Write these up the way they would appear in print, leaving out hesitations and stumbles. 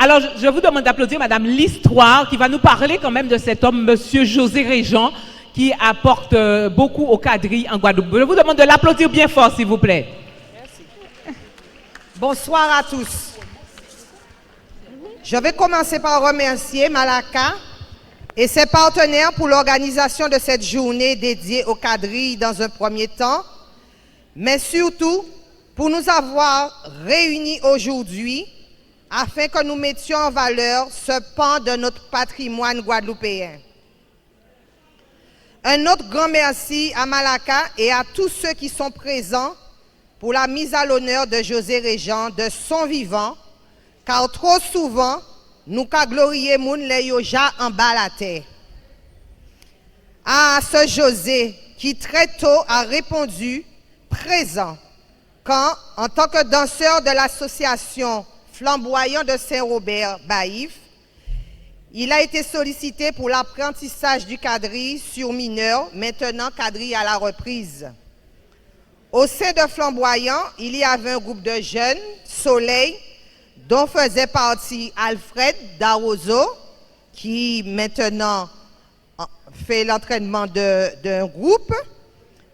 Alors, je vous demande d'applaudir Madame l'Histoire qui va nous parler quand même de cet homme, Monsieur José Régent, qui apporte beaucoup au quadrille en Guadeloupe. Je vous demande de l'applaudir bien fort, s'il vous plaît. Merci. Bonsoir à tous. Je vais commencer par remercier Malaka et ses partenaires pour l'organisation de cette journée dédiée au quadrille dans un premier temps, mais surtout pour nous avoir réunis aujourd'hui afin que nous mettions en valeur ce pan de notre patrimoine guadeloupéen. Un autre grand merci à Malaka et à tous ceux qui sont présents pour la mise à l'honneur de José Régent de son vivant, car trop souvent, nous ka glorier moun le yoja en bas la terre. À ce José qui très tôt a répondu présent quand, en tant que danseur de l'association Flamboyant de Saint-Robert Baïf, il a été sollicité pour l'apprentissage du quadrille sur mineur, maintenant quadrille à la reprise. Au sein de Flamboyant, il y avait un groupe de jeunes, Soleil, dont faisait partie Alfred Darozo, qui maintenant fait l'entraînement d'un groupe,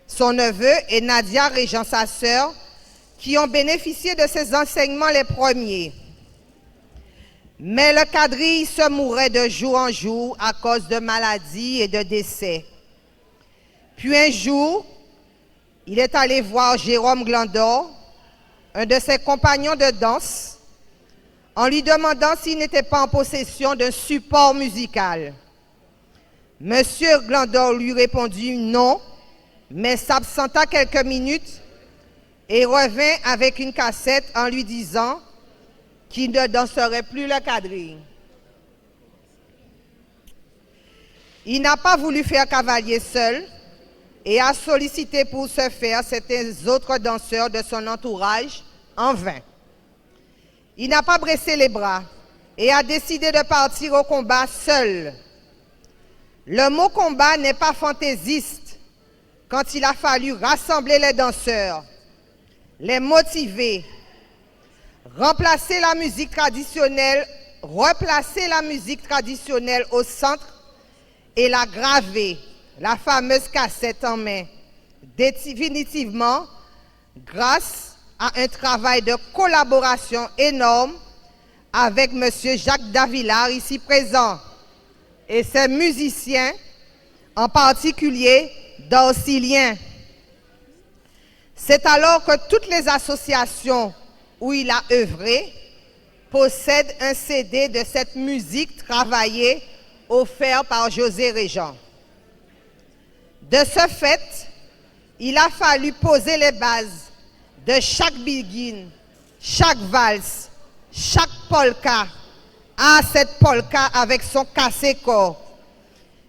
son neveu, et Nadia Régent, sa sœur, qui ont bénéficié de ces enseignements les premiers. Mais le quadrille se mourait de jour en jour à cause de maladies et de décès. Puis un jour, il est allé voir Jérôme Glandor, un de ses compagnons de danse, en lui demandant s'il n'était pas en possession d'un support musical. Monsieur Glandor lui répondit non, mais s'absenta quelques minutes et revint avec une cassette en lui disant qu'il ne danserait plus le quadrille. Il n'a pas voulu faire cavalier seul et a sollicité pour ce faire certains autres danseurs de son entourage en vain. Il n'a pas dressé les bras et a décidé de partir au combat seul. Le mot combat n'est pas fantaisiste quand il a fallu rassembler les danseurs, les motiver, replacer la musique traditionnelle au centre et la graver, la fameuse cassette en main, définitivement grâce à un travail de collaboration énorme avec M. Jacques Davillard, ici présent, et ses musiciens, en particulier Dorcilien. C'est alors que toutes les associations où il a œuvré possèdent un CD de cette musique travaillée, offert par José Régent. De ce fait, il a fallu poser les bases de chaque begin, chaque valse, chaque polka, à cette polka avec son cassé-corps,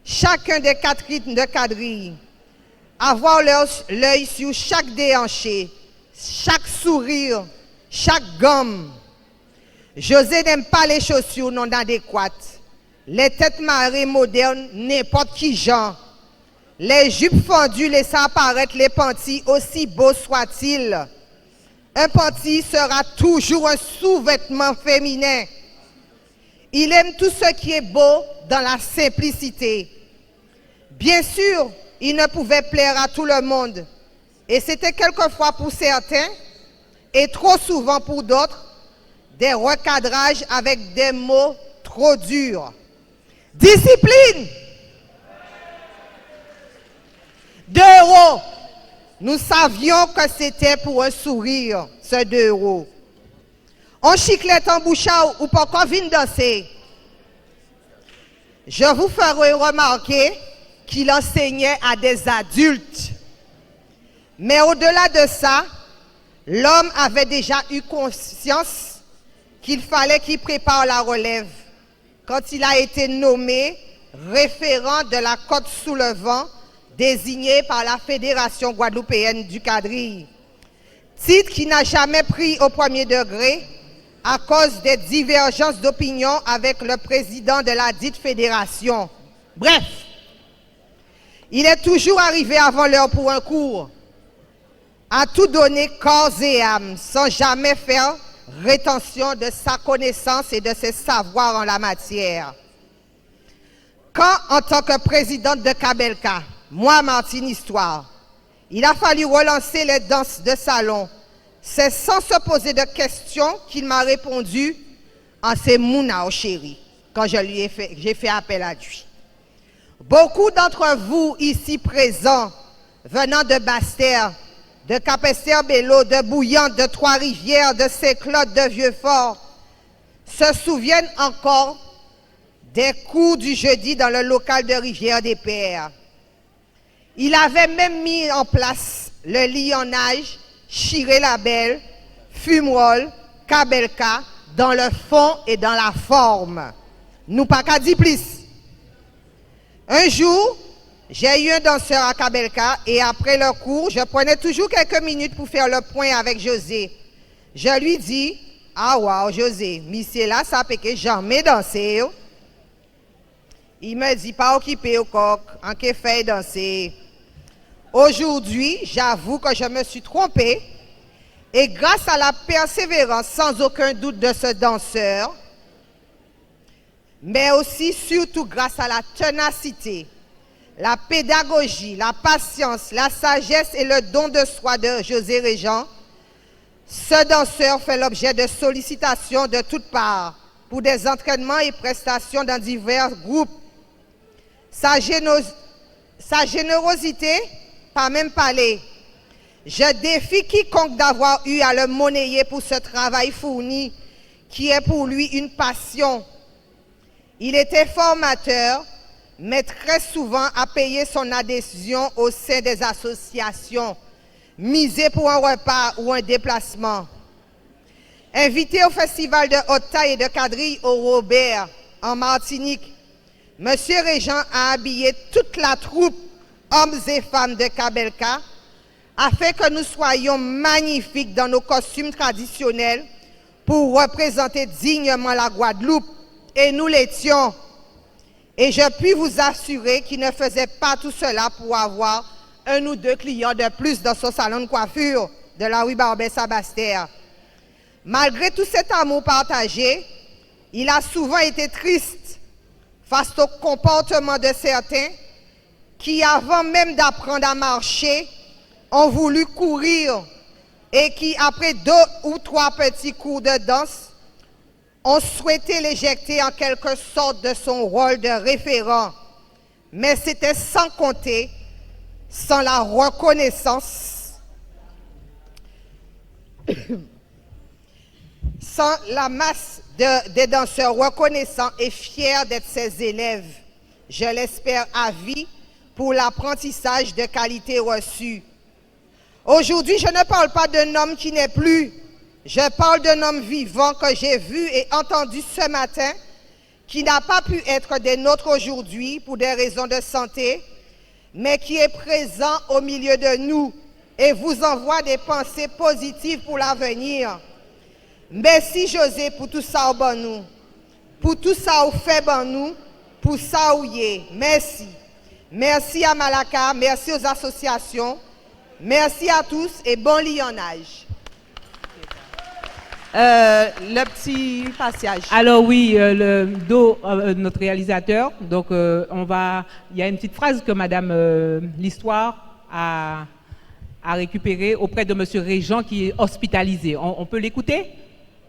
chacun des 4 rythmes de quadrille, avoir l'œil sur chaque déhanché, chaque sourire, chaque gomme. José n'aime pas les chaussures non adéquates, les têtes marées modernes, n'importe qui genre, les jupes fendues laissant apparaître les pantis aussi beaux soient-ils. Un panty sera toujours un sous-vêtement féminin. Il aime tout ce qui est beau dans la simplicité. Bien sûr, il ne pouvait plaire à tout le monde. Et c'était quelquefois pour certains, et trop souvent pour d'autres, des recadrages avec des mots trop durs. Discipline! 2 euros. Nous savions que c'était pour un sourire, ce 2 euros. On chiclette en boucha ou pas qu'on vienne danser. Je vous ferai remarquer qu'il enseignait à des adultes. Mais au-delà de ça, l'homme avait déjà eu conscience qu'il fallait qu'il prépare la relève quand il a été nommé référent de la Côte sous le vent, désigné par la Fédération guadeloupéenne du quadrille. Titre qui n'a jamais pris au premier degré à cause des divergences d'opinion avec le président de la dite fédération. Bref, il est toujours arrivé avant l'heure pour un cours, à tout donner corps et âme, sans jamais faire rétention de sa connaissance et de ses savoirs en la matière. Quand, en tant que présidente de Kabelka, moi, Martine Histoire, il a fallu relancer les danses de salon, c'est sans se poser de questions qu'il m'a répondu en ces mouna, chéri, quand j'ai fait appel à lui. Beaucoup d'entre vous ici présents, venant de Basse-Terre, de Capester-Bello, de Bouillante, de Trois-Rivières, de Saint-Claude, de Vieux-Fort, se souviennent encore des cours du jeudi dans le local de Rivière-des-Pères. Il avait même mis en place le lionnage, Chiré-la-Belle, Fumerolles, Kabelka, dans le fond et dans la forme. Nous pas qu'à dire plus. Un jour, j'ai eu un danseur à Kabelka et après le cours, je prenais toujours quelques minutes pour faire le point avec José. Je lui dis, ah wow José, monsieur là, ça peut que jamais danser. Il me dit, pas occupé au coq, en que fait danser. Aujourd'hui, j'avoue que je me suis trompée et grâce à la persévérance sans aucun doute de ce danseur, mais aussi surtout grâce à la ténacité, la pédagogie, la patience, la sagesse et le don de soi de José Régent, ce danseur fait l'objet de sollicitations de toutes parts pour des entraînements et prestations dans divers groupes. Sa générosité, pas même parler. Je défie quiconque d'avoir eu à le monnayer pour ce travail fourni qui est pour lui une passion. Il était formateur, mais très souvent a payé son adhésion au sein des associations, misé pour un repas ou un déplacement. Invité au festival de haute taille et de quadrille au Robert, en Martinique, M. Régent a habillé toute la troupe, hommes et femmes de Kabelka, afin que nous soyons magnifiques dans nos costumes traditionnels pour représenter dignement la Guadeloupe. Et nous l'étions. Et je puis vous assurer qu'il ne faisait pas tout cela pour avoir un ou deux clients de plus dans son salon de coiffure de la rue Barbès à Basse-Terre. Malgré tout cet amour partagé, il a souvent été triste face au comportement de certains qui, avant même d'apprendre à marcher, ont voulu courir et qui, après 2 ou 3 petits cours de danse, ont souhaité l'éjecter en quelque sorte de son rôle de référent. Mais c'était sans compter, sans la reconnaissance, sans la masse des danseurs reconnaissants et fiers d'être ses élèves, je l'espère à vie, pour l'apprentissage de qualité reçue. Aujourd'hui, je ne parle pas d'un homme qui n'est plus, je parle d'un homme vivant que j'ai vu et entendu ce matin, qui n'a pas pu être des nôtres aujourd'hui pour des raisons de santé, mais qui est présent au milieu de nous et vous envoie des pensées positives pour l'avenir. Merci José pour tout ça au bon nous, pour tout ça au fait bon nous, pour ça où y est. Merci. Merci à Malaka, merci aux associations, merci à tous et bon lionnage. Le petit passage. Alors oui, notre réalisateur, donc il y a une petite phrase que Madame l'Histoire a récupérée auprès de Monsieur Régent qui est hospitalisé. On peut l'écouter?